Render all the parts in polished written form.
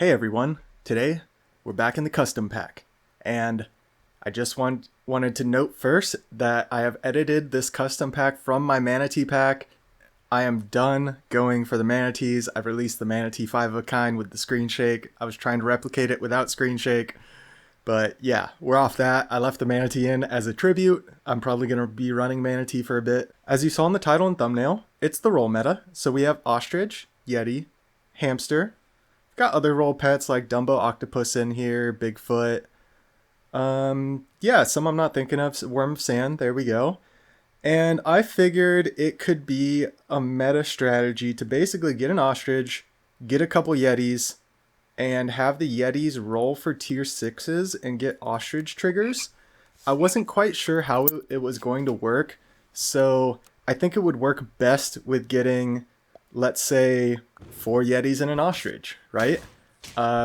Hey everyone, today we're back in the custom pack, and I just wanted to note first that I have edited this custom pack from my manatee pack. I am done going for the manatees. I've released the manatee 5 of a kind with the screen shake. I was trying to replicate it without screen shake, but yeah, we're off that. I left the manatee in as a tribute. I'm probably going to be running manatee for a bit. As you saw in the title and thumbnail, it's the roll meta, so we have Ostrich, Yeti, Hamster. Got other roll pets like Dumbo Octopus in here, Bigfoot. Yeah, some I'm not thinking of. Worm of Sand, there we go. And I figured it could be a meta strategy to basically get an Ostrich, get a couple Yetis, and have the Yetis roll for tier 6s and get Ostrich triggers. I wasn't quite sure how it was going to work, so I think it would work best with getting, let's say, 4 Yetis and an Ostrich, right?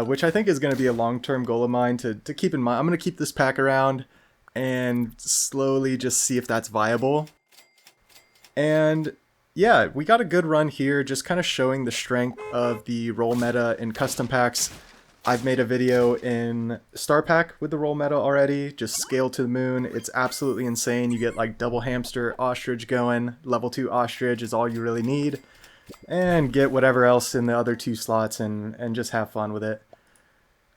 Which I think is going to be a long-term goal of mine to keep in mind. I'm going to keep this pack around and slowly just see if that's viable. And yeah, we got a good run here, just kind of showing the strength of the roll meta in custom packs. I've made a video in Star Pack with the roll meta already, just scale to the moon. It's absolutely insane. You get like double Hamster Ostrich going. Level 2 Ostrich is all you really need. And get whatever else in the other 2 slots and just have fun with it.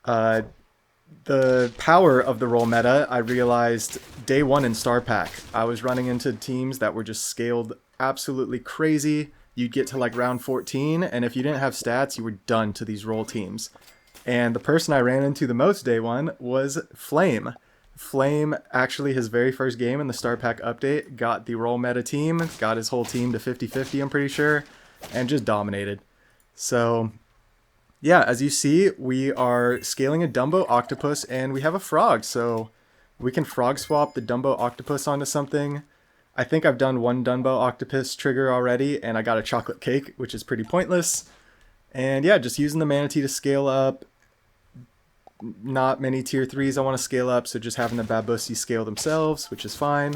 The power of the roll meta, I realized day 1 in Star Pack. I was running into teams that were just scaled absolutely crazy. You'd get to like round 14, and if you didn't have stats, you were done to these roll teams. And the person I ran into the most day 1 was Flame. Flame, actually his very first game in the Star Pack update, got the roll meta team, got his whole team to 50-50, I'm pretty sure, and just dominated. So yeah, as you see, we are scaling a Dumbo Octopus, and we have a Frog, so we can frog swap the Dumbo Octopus onto something. I think I've done one Dumbo Octopus trigger already, and I got a chocolate cake, which is pretty pointless. And yeah, just using the manatee to scale up. Not many tier 3s I want to scale up, so just having the Babusi scale themselves, which is fine.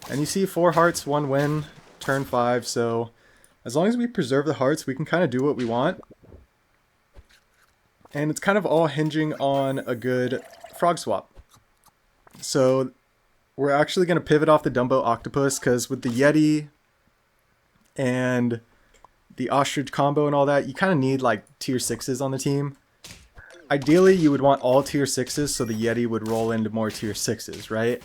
And you see 4 hearts, 1 win, turn 5, so as long as we preserve the hearts, we can kind of do what we want. And it's kind of all hinging on a good frog swap. So we're actually going to pivot off the Dumbo Octopus, because with the Yeti and the Ostrich combo and all that, you kind of need like tier 6s on the team. Ideally, you would want all tier 6s, so the Yeti would roll into more tier 6s, right?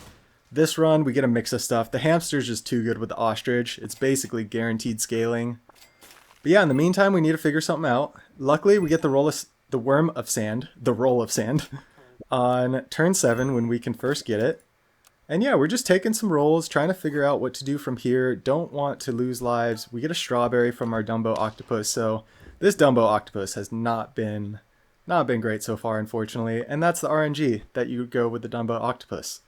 This run, we get a mix of stuff. The Hamster's just too good with the Ostrich. It's basically guaranteed scaling. But yeah, in the meantime, we need to figure something out. Luckily, we get the roll of sand on turn 7 when we can first get it. And yeah, we're just taking some rolls, trying to figure out what to do from here. Don't want to lose lives. We get a strawberry from our Dumbo Octopus, so this Dumbo Octopus has not been great so far, unfortunately. And that's the RNG that you go with the Dumbo Octopus.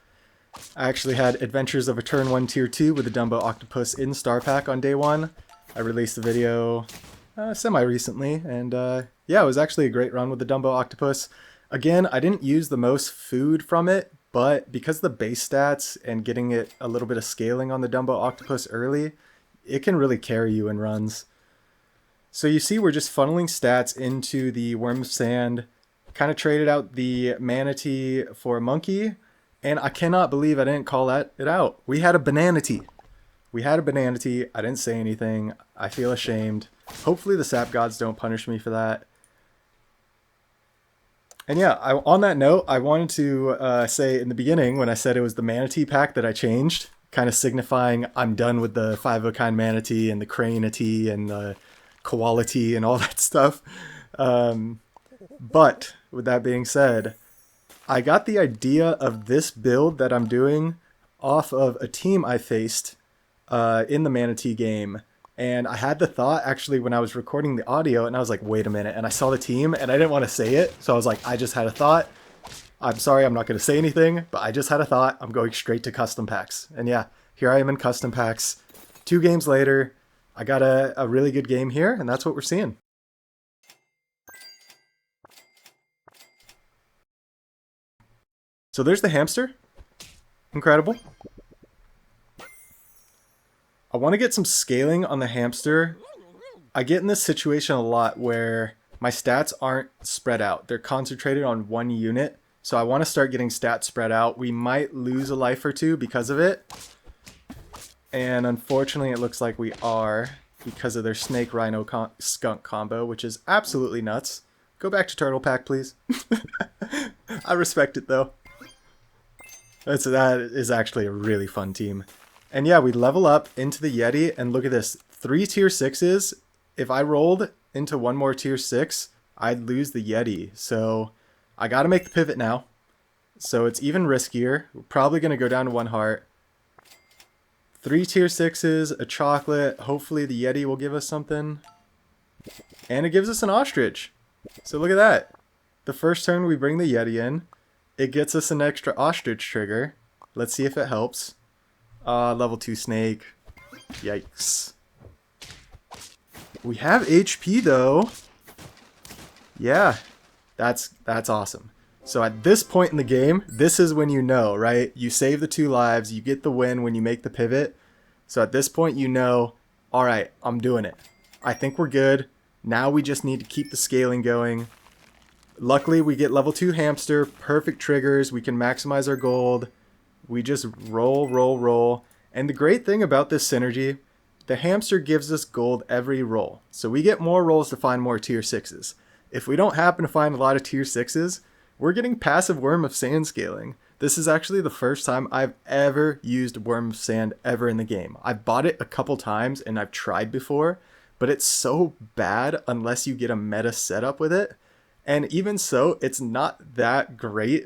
I actually had Adventures of a Turn 1 Tier 2 with the Dumbo Octopus in Star Pack on day 1. I released the video semi-recently, and yeah, it was actually a great run with the Dumbo Octopus. Again, I didn't use the most food from it, but because of the base stats and getting it a little bit of scaling on the Dumbo Octopus early, it can really carry you in runs. So you see we're just funneling stats into the Worm of Sand, kind of traded out the Manatee for a Monkey, and I cannot believe I didn't call it out. We had a Bananatee. I didn't say anything. I feel ashamed. Hopefully the sap gods don't punish me for that. And yeah, on that note, I wanted to say in the beginning when I said it was the Manatee pack that I changed, kind of signifying I'm done with the 5 of a kind Manatee and the Craneatee and the Koalatee and all that stuff. But with that being said, I got the idea of this build that I'm doing off of a team I faced in the Manatee game. And I had the thought actually when I was recording the audio, and I was like, wait a minute. And I saw the team and I didn't want to say it. So I was like, I just had a thought. I'm sorry, I'm not going to say anything, but I just had a thought. I'm going straight to custom packs. And yeah, here I am in custom packs. 2 games later, I got a really good game here, and that's what we're seeing. So there's the Hamster. Incredible. I want to get some scaling on the Hamster. I get in this situation a lot where my stats aren't spread out. They're concentrated on one unit. So I want to start getting stats spread out. We might lose a life or two because of it. And unfortunately, it looks like we are because of their snake rhino skunk combo, which is absolutely nuts. Go back to turtle pack, please. I respect it though. That is actually a really fun team. And yeah, we level up into the Yeti, and look at this. 3 tier 6s. If I rolled into one more tier 6, I'd lose the Yeti. So I gotta make the pivot now. So it's even riskier. We're probably gonna go down to 1 heart. 3 tier 6s, a chocolate. Hopefully the Yeti will give us something. And it gives us an Ostrich. So look at that. The first turn we bring the Yeti in. It gets us an extra Ostrich trigger. Let's see if it helps. Level 2 snake. Yikes. We have HP though. Yeah, that's awesome. So at this point in the game, this is when you know, right? You save the 2 lives, you get the win when you make the pivot. So at this point you know, all right, I'm doing it. I think we're good. Now we just need to keep the scaling going. Luckily, we get level 2 hamster, perfect triggers, we can maximize our gold. We just roll, roll, roll. And the great thing about this synergy, the hamster gives us gold every roll. So we get more rolls to find more tier 6s. If we don't happen to find a lot of tier 6s, we're getting passive Worm of Sand scaling. This is actually the first time I've ever used Worm of Sand ever in the game. I've bought it a couple times and I've tried before, but it's so bad unless you get a meta setup with it. And even so, it's not that great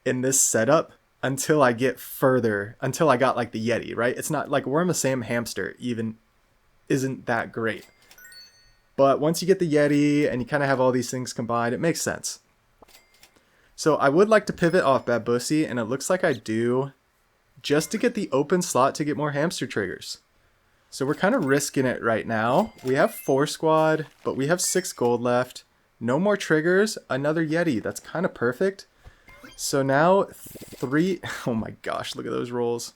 in this setup until I get further, until I got like the Yeti, right? It's not like Worm of Sand hamster even isn't that great. But once you get the Yeti and you kind of have all these things combined, it makes sense. So I would like to pivot off Babusi, and it looks like I do, just to get the open slot to get more hamster triggers. So we're kind of risking it right now. We have 4 squad, but we have 6 gold left. No more triggers, another Yeti. That's kind of perfect. So now 3, oh my gosh, look at those rolls.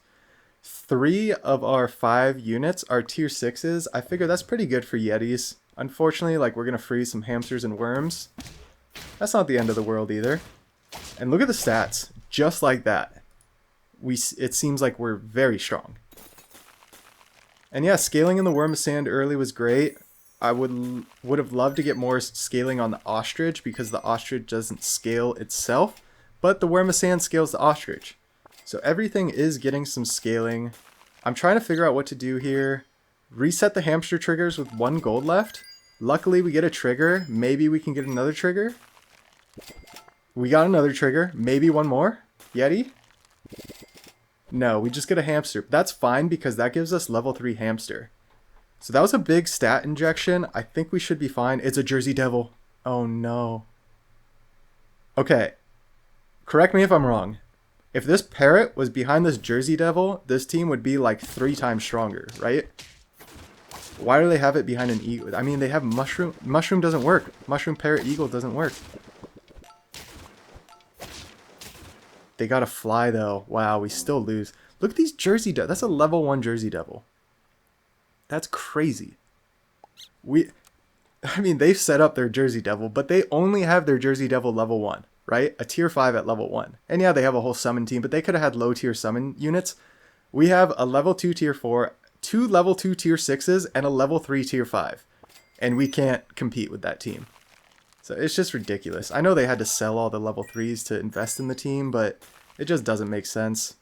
3 of our 5 units are tier 6s. I figure that's pretty good for Yetis. Unfortunately, like, we're going to freeze some hamsters and worms. That's not the end of the world either. And look at the stats. Just like that. It seems like we're very strong. And yeah, scaling in the Worm of Sand early was great. I would have loved to get more scaling on the Ostrich because the Ostrich doesn't scale itself. But the Worm of Sand scales the Ostrich. So everything is getting some scaling. I'm trying to figure out what to do here. Reset the hamster triggers with 1 gold left. Luckily we get a trigger. Maybe we can get another trigger. We got another trigger. Maybe 1 more. Yeti? No, we just get a hamster. That's fine because that gives us level 3 hamster. So that was a big stat injection. I think we should be fine. It's a Jersey Devil. Oh no. Okay. Correct me if I'm wrong. If this parrot was behind this Jersey Devil, this team would be like 3 times stronger, right? Why do they have it behind an eagle? I mean, they have mushroom. Mushroom doesn't work. Mushroom, parrot, eagle doesn't work. They gotta fly though. Wow, we still lose. Look at these Jersey Devils. That's a level 1 Jersey Devil. That's crazy. I mean, they've set up their Jersey Devil, but they only have their Jersey Devil level 1, right? A tier 5 at level 1. And yeah, they have a whole summon team, but they could have had low tier summon units. We have a level 2 tier 4, 2 level 2 tier 6s, and a level 3 tier 5. And we can't compete with that team. So it's just ridiculous. I know they had to sell all the level 3s to invest in the team, but it just doesn't make sense.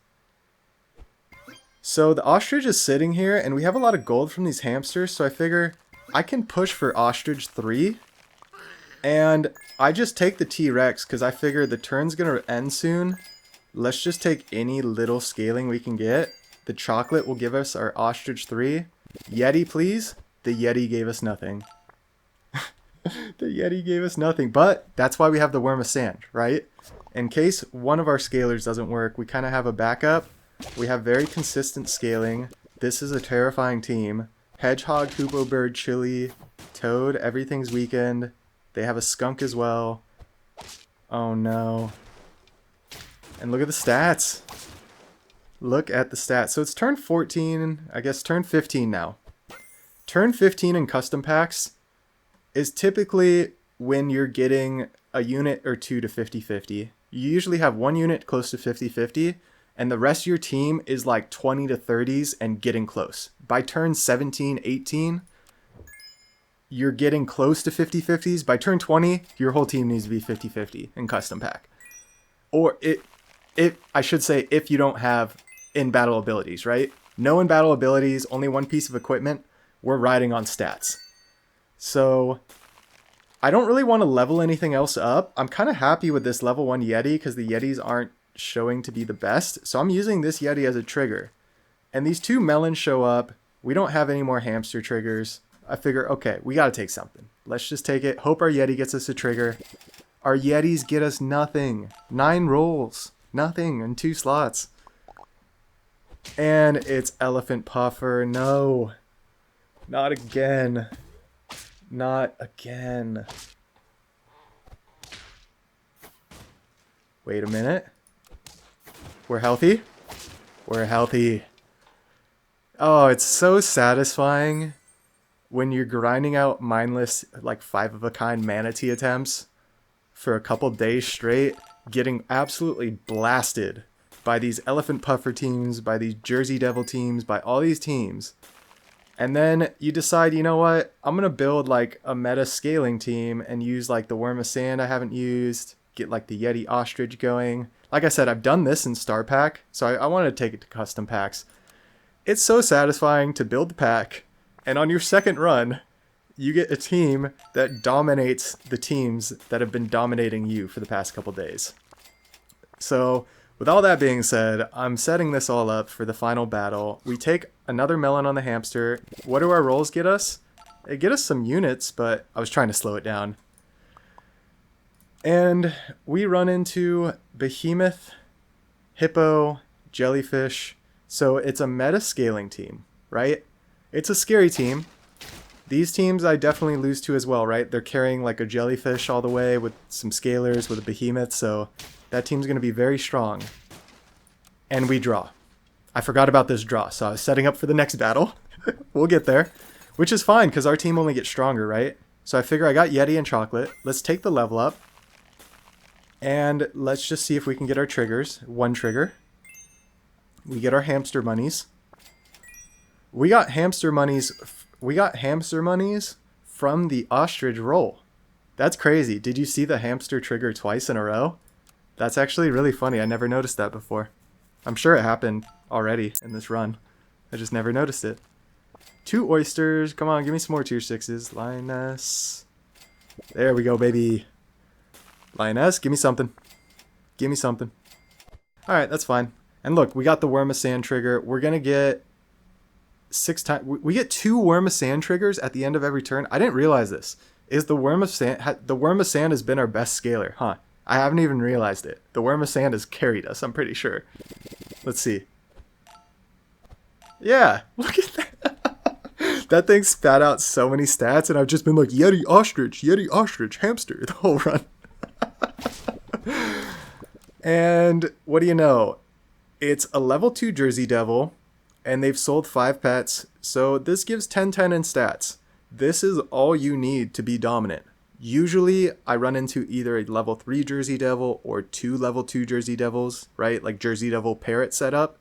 So the Ostrich is sitting here, and we have a lot of gold from these hamsters, so I figure I can push for Ostrich 3. And I just take the T-Rex, because I figure the turn's going to end soon. Let's just take any little scaling we can get. The chocolate will give us our Ostrich 3. Yeti, please. The Yeti gave us nothing. The Yeti gave us nothing, but that's why we have the Worm of Sand, right? In case one of our scalers doesn't work, we kind of have a backup. We have very consistent scaling. This is a terrifying team. Hedgehog, Hoopoe Bird, Chili, Toad, everything's weakened. They have a skunk as well. Oh no. And look at the stats. Look at the stats. So it's turn 14, I guess turn 15 now. Turn 15 in custom packs is typically when you're getting a unit or two to 50-50. You usually have one unit close to 50-50, and the rest of your team is like 20 to 30s and getting close. By turn 17, 18, you're getting close to 50-50s. By turn 20, your whole team needs to be 50-50 in custom pack. Or I should say, if you don't have in-battle abilities, right? No in-battle abilities, only one piece of equipment. We're riding on stats. So I don't really want to level anything else up. I'm kind of happy with this level 1 Yeti because the Yetis aren't showing to be the best. So I'm using this Yeti as a trigger. And these 2 melons show up. We don't have any more hamster triggers. I figure, okay, we got to take something. Let's just take it. Hope our Yeti gets us a trigger. Our Yetis get us nothing. 9 rolls. Nothing in 2 slots. And it's Elephant Puffer. No. Not again. Not again. Wait a minute. We're healthy? We're healthy. Oh, it's so satisfying when you're grinding out mindless, like 5-of-a-kind manatee attempts for a couple days straight, getting absolutely blasted by these Elephant Puffer teams, by these Jersey Devil teams, by all these teams. And then you decide, you know what, I'm going to build like a meta scaling team and use like the Worm of Sand I haven't used, get like the Yeti Ostrich going. Like I said, I've done this in Star Pack, so I wanted to take it to custom packs. It's so satisfying to build the pack, and on your second run, you get a team that dominates the teams that have been dominating you for the past couple days. So with all that being said, I'm setting this all up for the final battle. We take another melon on the hamster. What do our rolls get us? They get us some units, but I was trying to slow it down. And we run into Behemoth, Hippo, Jellyfish. So it's a meta scaling team, right? It's a scary team. These teams I definitely lose to as well, right? They're carrying like a Jellyfish all the way with some scalers with a Behemoth, so that team's going to be very strong. And we draw. I forgot about this draw, so I was setting up for the next battle. We'll get there. Which is fine, because our team only gets stronger, right? So I figure I got Yeti and Chocolate. Let's take the level up. And let's just see if we can get our triggers. 1 trigger. We get our hamster monies. We got hamster monies from the Ostrich roll. That's crazy. Did you see the hamster trigger twice in a row? That's actually really funny. I never noticed that before. I'm sure it happened already in this run. I just never noticed it. 2 oysters. Come on, give me some more tier 6s. Lioness. There we go, baby. Lioness, give me something. Give me something. Alright, that's fine. And look, we got the Worm of Sand trigger. We're going to get 6 times. We get 2 Worm of Sand triggers at the end of every turn. I didn't realize this. Is the Worm of Sand... The Worm of Sand has been our best scaler, huh? I haven't even realized it. The Worm of Sand has carried us, I'm pretty sure. Let's see. Yeah, look at that. That thing spat out so many stats, and I've just been like, Yeti, Ostrich, hamster, the whole run. And what do you know? It's a level 2 Jersey Devil, and they've sold 5 pets, so this gives 10-10 in stats. This is all you need to be dominant. Usually, I run into either a level 3 Jersey Devil or 2 level 2 Jersey Devils, right? Like Jersey Devil Parrot setup.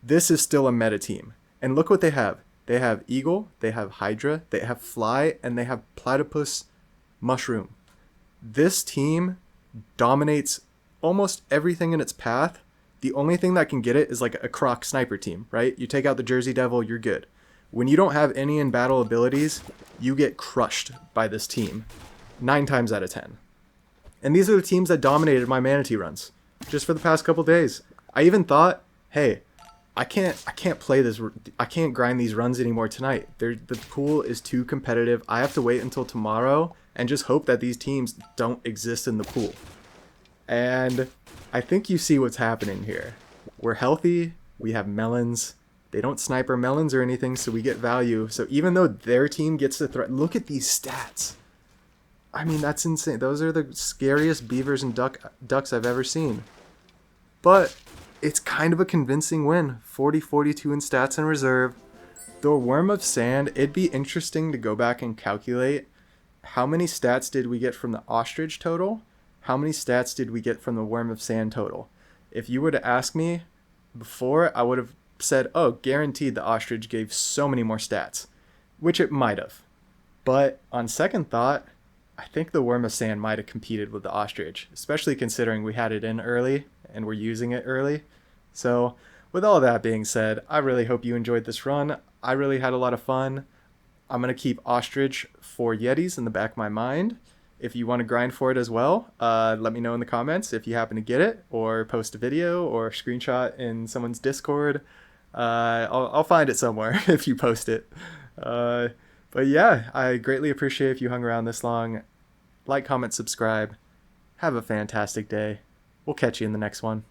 This is still a meta team. And look what they have. They have Eagle, they have Hydra, they have Fly, and they have Platypus Mushroom. This team dominates almost everything in its path. The only thing that can get it is like a Croc sniper team, right? You take out the Jersey Devil, you're good. When you don't have any in battle abilities, you get crushed by this team 9 times out of 10. And these are the teams that dominated my Manatee runs just for the past couple days. I even thought, hey, I can't play this. I can't grind these runs anymore tonight. The pool is too competitive. I have to wait until tomorrow and just hope that these teams don't exist in the pool. And I think you see what's happening here. We're healthy. We have melons. They don't snipe our melons or anything, so we get value. So even though their team gets the threat, look at these stats. I mean, that's insane. Those are the scariest beavers and ducks I've ever seen. But it's kind of a convincing win. 40-42 in stats and reserve. The Worm of Sand, it'd be interesting to go back and calculate how many stats did we get from the Ostrich total? How many stats did we get from the Worm of Sand total? If you were to ask me before, I would have said, oh, guaranteed the Ostrich gave so many more stats, which it might have. But on second thought, I think the Worm of Sand might have competed with the Ostrich, especially considering we had it in early and we're using it early. So with all that being said, I really hope you enjoyed this run. I really had a lot of fun. I'm going to keep Ostrich for Yetis in the back of my mind. If you want to grind for it as well, let me know in the comments if you happen to get it, or post a video or screenshot in someone's Discord. I'll find it somewhere if you post it. But yeah, I greatly appreciate if you hung around this long. Like, comment, subscribe. Have a fantastic day. We'll catch you in the next one.